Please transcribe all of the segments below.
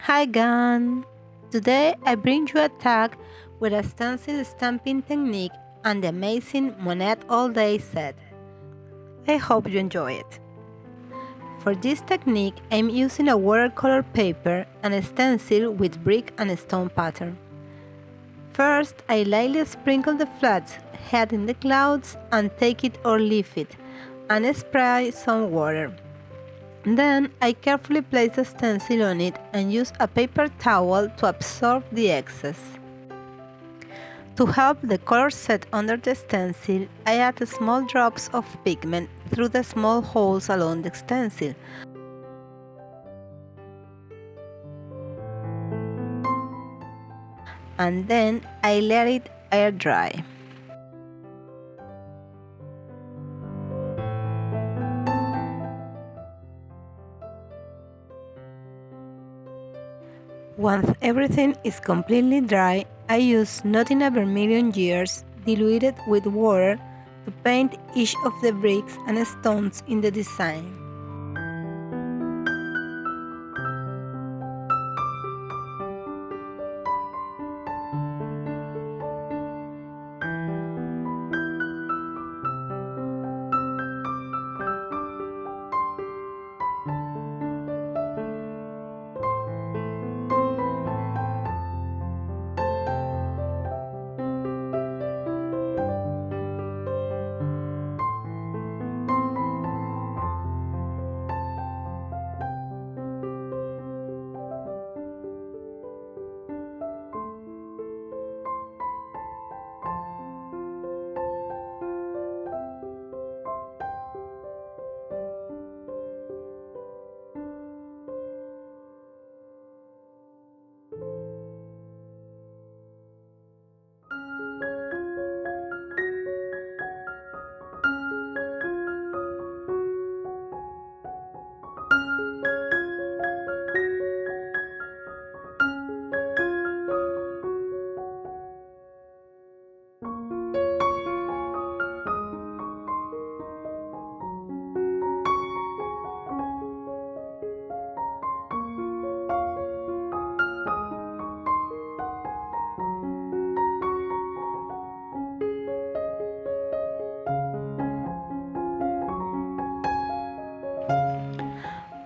Hi Gan! Today I bring you a tag with a stencil stamping technique and the amazing Monet All Day set. I hope you enjoy it. For this technique I'm using a watercolor paper and a stencil with brick and stone pattern. First I lightly sprinkle the flats head in the clouds and take it or leave it and spray some water. Then I carefully place the stencil on it and use a paper towel to absorb the excess. To help the color set under the stencil, I add small drops of pigment through the small holes along the stencil. And then I let it air dry. Once everything is completely dry, I use Not in a Vermilion Years diluted with water to paint each of the bricks and stones in the design.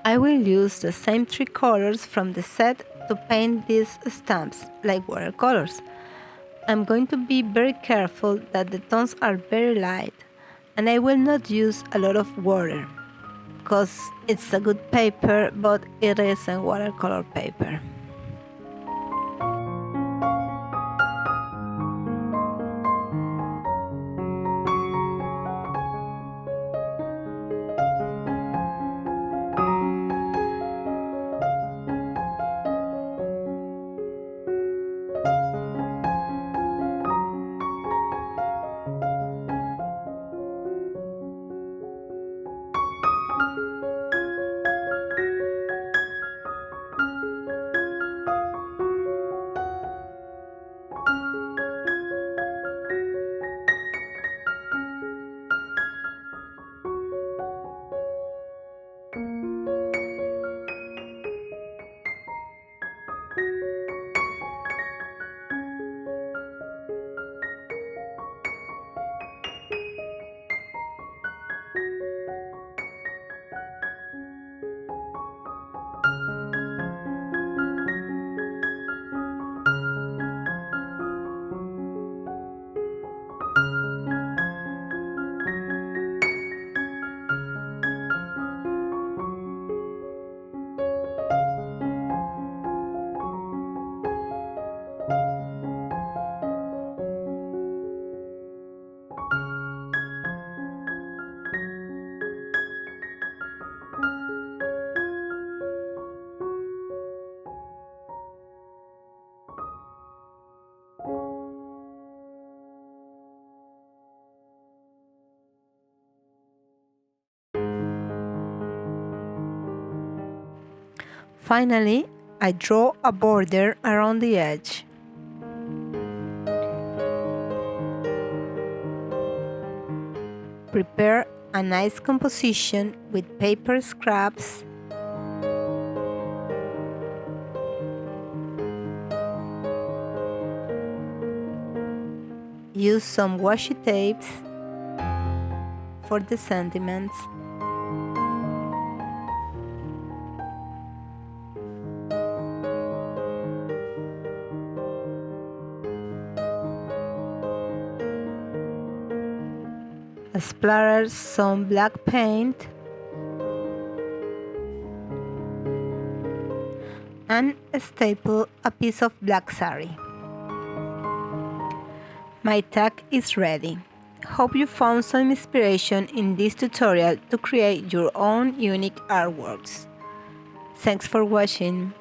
I will use the same three colors from the set to paint these stamps like watercolors. I'm going to be very careful that the tones are very light and I will not use a lot of water because it's a good paper but it isn't watercolor paper. Finally, I draw a border around the edge. Prepare a nice composition with paper scraps Use some washi tapes for the sentiments. Splatter some black paint and staple a piece of black sari. My tag is ready. Hope you found some inspiration in this tutorial to create your own unique artworks. Thanks for watching.